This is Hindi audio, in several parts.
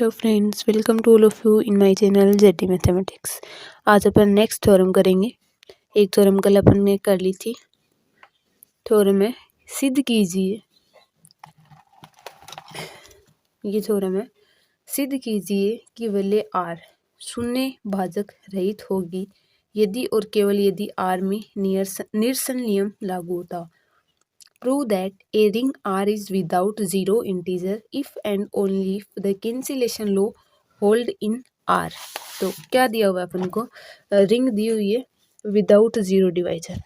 Hello friends, welcome to all of you in my channel JT mathematics. आज अपन नेक्स्ट थ्योरम करेंगे। एक थ्योरम कल अपन ने कर ली थी। थ्योरम है सिद्ध कीजिए, ये थ्योरम है सिद्ध कीजिए कि वलय आर शून्य भाजक रहित होगी यदि और केवल यदि आर में निरसन नियम लागू होता। Prove that a ring R is without zero integer if and only if the cancellation law hold in R। तो क्या दिया हुआ है अपन को? रिंग दी हुई है विदाउट जीरो डिवाइजर।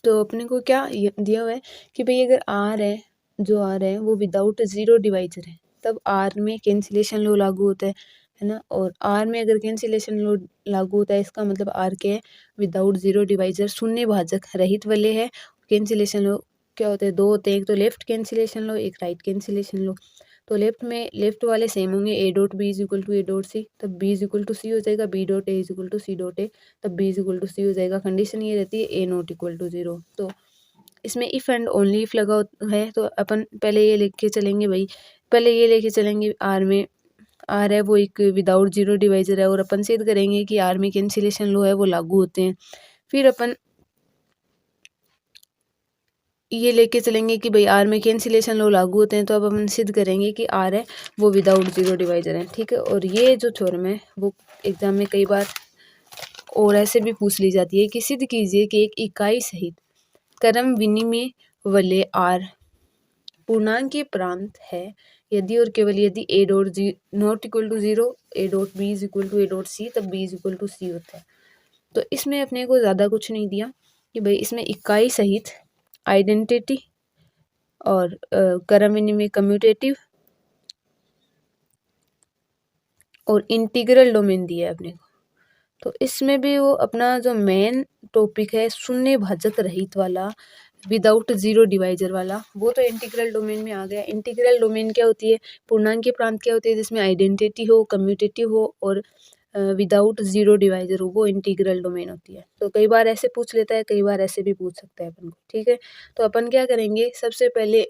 तो अपने को क्या दिया हुआ है कि भाई अगर R है, जो R है वो विदाउट जीरो डिवाइजर है, तब R में कैंसिलेशन लॉ लागू होता है ना। और R में अगर कैंसिलेशन लॉ लागू होता है, इसका मतलब R के विदाउट जीरो डिवाइजर शून्य भाजक रहित वाले है। कैंसिलेशन लॉ क्या होते हैं? दो होते हैं, एक तो लेफ्ट कैंसिलेशन लॉ, एक राइट कैंसिलेशन लॉ। तो लेफ्ट वाले सेम होंगे, A dot B is equal to A dot C, तब B is equal to C हो जाएगा, B dot A is equal to C dot A, तब B is equal to C हो जाएगा। कंडीशन ये रहती है A not equal to zero. तो इसमें इफ़ एंड ओनली इफ़ लगा है, तो अपन पहले ये लेके चलेंगे भाई, पहले ये लेके चलेंगे आर में आर है वो एक विदाउट जीरो डिवाइजर है, और अपन सिद्ध करेंगे कि आर में कैंसिलेशन लॉ है वो लागू होते हैं। फिर अपन ये लेके चलेंगे कि भाई आर में कैंसिलेशन लॉ लागू होते हैं, तो अब अपन सिद्ध करेंगे कि आर है वो विदाउट जीरो डिवाइजर है। ठीक है, और ये जो थ्योरम है वो एग्जाम में कई बार और ऐसे भी पूछ ली जाती है कि सिद्ध कीजिए कि एक इकाई सहित क्रम विनिमय वलय आर पूर्णांक प्रांत है यदि और केवल यदि A dot G not equal to zero, A dot B is equal to A dot C, तब B is equal to C होता है। तो इसमें अपने को ज़्यादा कुछ नहीं दिया कि भाई इसमें इकाई सहित आइडेंटिटी और क्रम विनिमय कम्यूटेटिव और इंटीग्रल डोमेन दिया है अपने को। तो इसमें भी वो अपना जो मेन टॉपिक है शून्य भाजक रहित वाला विदाउट जीरो डिवाइजर वाला, वो तो इंटीग्रल डोमेन में आ गया। इंटीग्रल डोमेन क्या होती है? पूर्णांक प्रांत क्या होती है? जिसमें आइडेंटिटी हो, कम्यूटेटिव हो और विदाउट जीरो डिवाइजर हो, वो इंटीग्रल डोमेन होती है। तो कई बार ऐसे पूछ लेता है, कई बार ऐसे भी पूछ सकता है अपन को। ठीक है, तो अपन क्या करेंगे, सबसे पहले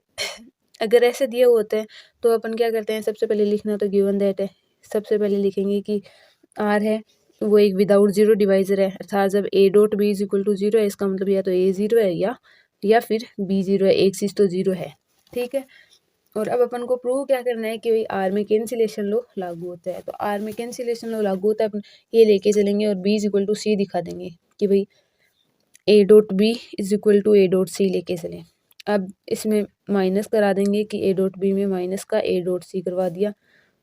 अगर ऐसे दिए हुए होते हैं तो अपन क्या करते हैं, सबसे पहले लिखना तो गिवन दैट है। सबसे पहले लिखेंगे कि आर है वो एक विदाउट जीरो डिवाइजर है, अर्थात जब A dot B is equal to zero है, इसका मतलब या तो ए जीरो है या फिर बी जीरो है, एक चीज़ तो जीरो है। ठीक है, और अब अपन को प्रूव क्या करना है कि भाई आर में कैंसिलेशन लॉ लागू होता है। तो आर में कैंसिलेशन लॉ लागू होता है, अपन ये लेके चलेंगे और B is equal to C दिखा देंगे कि भाई A dot B is equal to A dot C लेके चलें। अब इसमें माइनस करा देंगे कि ए डॉट बी में माइनस का ए डॉट सी करवा दिया,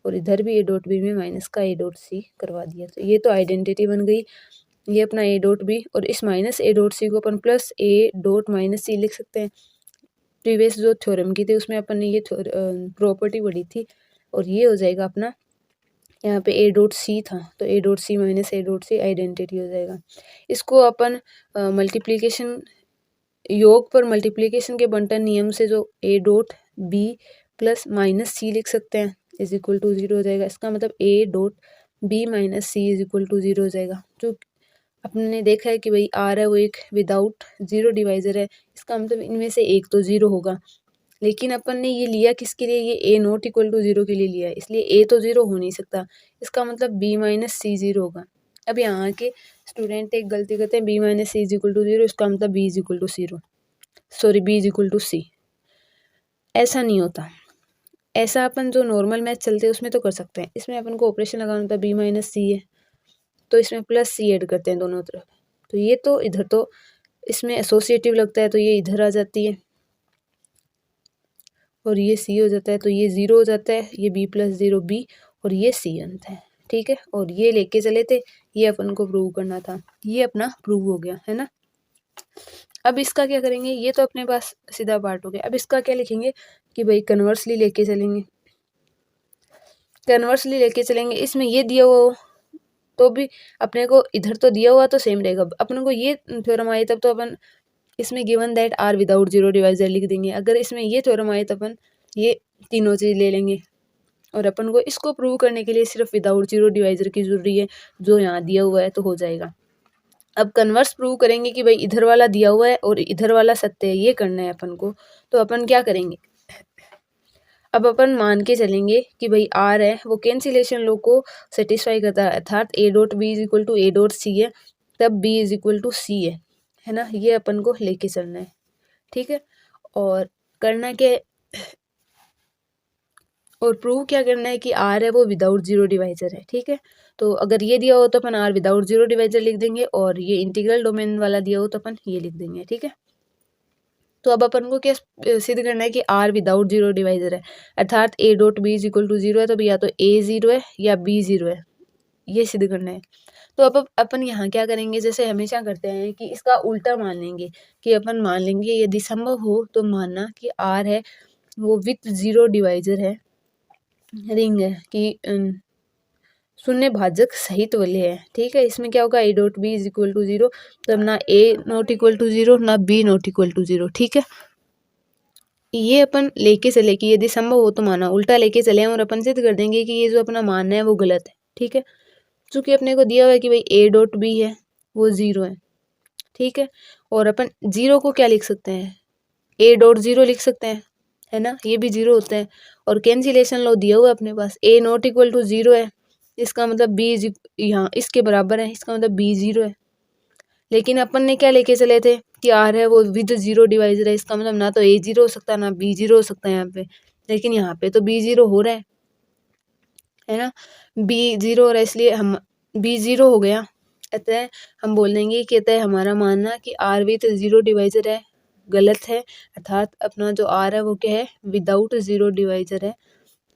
और इधर भी ए डॉट बी में माइनस का ए डॉट सी करवा दिया। तो ये तो आइडेंटिटी बन गई, ये अपना ए डॉट बी, और इस माइनस ए डॉट सी को अपन प्लस ए डॉट माइनस सी लिख सकते हैं। प्रीवियस जो थ्योरम की थी उसमें अपन ने ये प्रॉपर्टी पढ़ी थी, और ये हो जाएगा अपना यहाँ पे ए डॉट सी था, तो A dot C minus A dot C identity हो जाएगा। इसको अपन मल्टीप्लिकेशन योग पर मल्टीप्लिकेशन के बंटन नियम से जो A dot B plus minus C लिख सकते हैं इज इक्वल टू जीरो हो जाएगा। इसका मतलब A dot B minus C is equal to zero हो जाएगा। जो अपने देखा है कि भाई आर है वो एक विदाउट जीरो डिवाइजर है, इसका मतलब इनमें से एक तो जीरो होगा। लेकिन अपन ने ये लिया किसके लिए? ये ए नॉट इक्वल टू जीरो के लिए लिया है, इसलिए ए तो जीरो हो नहीं सकता। इसका मतलब बी माइनस सी जीरो होगा। अब यहाँ के स्टूडेंट एक गलती करते हैं, B minus C is equal to zero, इसका मतलब B is equal to zero, sorry B is equal to C. ऐसा नहीं होता। ऐसा अपन जो नॉर्मल मैथ चलते हैं उसमें तो कर सकते हैं, इसमें अपन को ऑपरेशन लगाना होता है। बी माइनस सी है तो इसमें प्लस सी ऐड करते हैं दोनों तरफ, तो ये तो इधर तो इसमें एसोसिएटिव लगता है, तो ये इधर आ जाती है और ये सी हो जाता है, तो ये ज़ीरो हो जाता है, ये बी प्लस ज़ीरो बी और ये सी अंत है। ठीक है, और ये लेके चले थे, ये अपन को प्रूव करना था, ये अपना प्रूव हो गया है ना। अब इसका क्या करेंगे, ये तो अपने पास सीधा पार्ट हो गया। अब इसका क्या लिखेंगे कि भाई कन्वर्सली लेके चलेंगे, कन्वर्सली लेके चलेंगे। इसमें ये दिया हुआ हो तो भी अपने को इधर तो दिया हुआ तो सेम रहेगा। अपने को ये थ्योरम आए तब तो अपन इसमें given that R without zero divisor लिख देंगे। अगर इसमें ये थ्योरम आए तो अपन ये तीनों चीज़ ले लेंगे, और अपन को इसको प्रूव करने के लिए सिर्फ विदाउट जीरो डिवाइजर की जरूरी है, जो यहाँ दिया हुआ है तो हो जाएगा। अब कन्वर्स प्रूव करेंगे कि भाई इधर वाला दिया हुआ है और इधर वाला सत्य है, ये करना है अपन को। तो अपन क्या करेंगे, अब अपन मान के चलेंगे कि भाई आर है वो कैंसिलेशन लॉ को सेटिस्फाई करता है, अर्थात A dot B is equal to A dot C है, तब B is equal to C है ना। ये अपन को लेके चलना है, ठीक है। और करना क्या है, और प्रूव क्या करना है कि आर है वो विदाउट जीरो डिवाइजर है, ठीक है। तो अगर ये दिया हो तो अपन आर विदाउट जीरो डिवाइजर लिख देंगे, और ये इंटीग्रल डोमेन वाला दिया हो तो अपन ये लिख देंगे, ठीक है। तो अब अपन को क्या सिद्ध करना है कि आर विदाउट जीरो डिवाइजर है, अर्थात A dot B is equal to zero है, तो या तो ए जीरो है या बी जीरो है, ये सिद्ध करना है। तो अब अपन यहाँ क्या करेंगे, जैसे हमेशा करते हैं कि इसका उल्टा मान लेंगे, कि अपन मान लेंगे यदि संभव हो तो मानना कि आर है वो विथ जीरो डिवाइजर है, रिंग है कि शून्य भाजक सहित वाले है, ठीक है। इसमें क्या होगा, A dot B is equal to zero, तब ना A not equal to zero ना B not equal to zero, ठीक है। ये अपन लेके चले कि यदि संभव हो तो माना, उल्टा लेके चले और अपन सिद्ध कर देंगे कि ये जो अपना मानना है वो गलत है, ठीक है। चूंकि अपने को दिया हुआ है कि भाई ए डॉट बी है वो जीरो है, ठीक है। और अपन जीरो को क्या लिख सकते हैं, ए डॉट जीरो लिख सकते हैं, है ना, ये भी जीरो होते हैं। और कैंसिलेशन लॉ दिया हुआ है अपने पास, ए नॉट इक्वल टू जीरो है, इसका मतलब बी यहाँ इसके बराबर है, इसका मतलब बी जीरो है। लेकिन अपन ने क्या लेके चले थे कि आर है वो विद जीरो डिवाइजर है, इसका मतलब ना तो ए जीरो हो सकता है ना बी जीरो हो सकता है यहाँ पे, लेकिन यहाँ पे तो बी जीरो हो रहा है ना, बी जीरो हो रहा है, इसलिए हम बी जीरो हो गया। अतः हम बोल देंगे कि अतः हमारा मानना कि आर विद जीरो डिवाइजर है गलत है, अर्थात अपना जो आर है वो क्या है, विदाउट जीरो डिवाइजर है,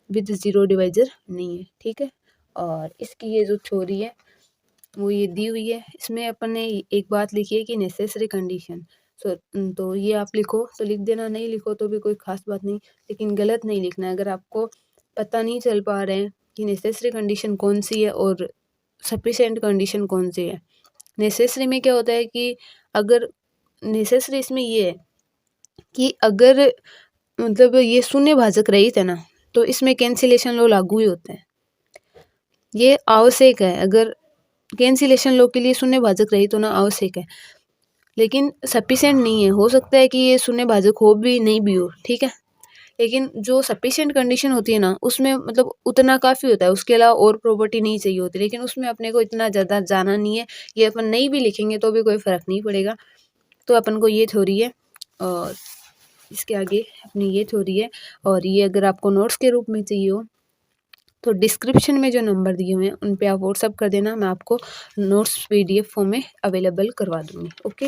विद जीरो डिवाइजर नहीं है, ठीक है। और इसकी ये जो थ्योरी है वो ये दी हुई है, इसमें अपन ने एक बात लिखी है कि नेसेसरी कंडीशन। तो ये आप लिखो तो लिख देना, नहीं लिखो तो भी कोई खास बात नहीं, लेकिन गलत नहीं लिखना है। अगर आपको पता नहीं चल पा रहे हैं कि नेसेसरी कंडीशन कौन सी है और सफिशिएंट कंडीशन कौन सी है। नेसेसरी में क्या होता है कि अगर नेसेसरी इसमें ये है कि अगर मतलब ये शून्य भाजक रहित है ना, तो इसमें कैंसिलेशन लॉ लागू ही होता है, ये आवश्यक है। अगर कैंसिलेशन लॉ के लिए शून्य भाजक रहित होना आवश्यक है, लेकिन सफिशिएंट नहीं है। हो सकता है कि ये शून्य भाजक हो भी नहीं भी हो, ठीक है। लेकिन जो सफिशिएंट कंडीशन होती है ना, उसमें मतलब उतना काफ़ी होता है, उसके अलावा और प्रॉपर्टी नहीं चाहिए होती, लेकिन उसमें अपने को इतना ज़्यादा जाना नहीं है। ये अपन नहीं भी लिखेंगे तो भी कोई फ़र्क नहीं पड़ेगा। तो अपन को ये थ्योरी है, और इसके आगे अपनी ये थ्योरी है। और ये अगर आपको नोट्स के रूप में चाहिए हो तो डिस्क्रिप्शन में जो नंबर दिए हुए हैं उन पे आप व्हाट्सअप कर देना, मैं आपको नोट्स PDF फॉर्म में अवेलेबल करवा दूँगी, ओके।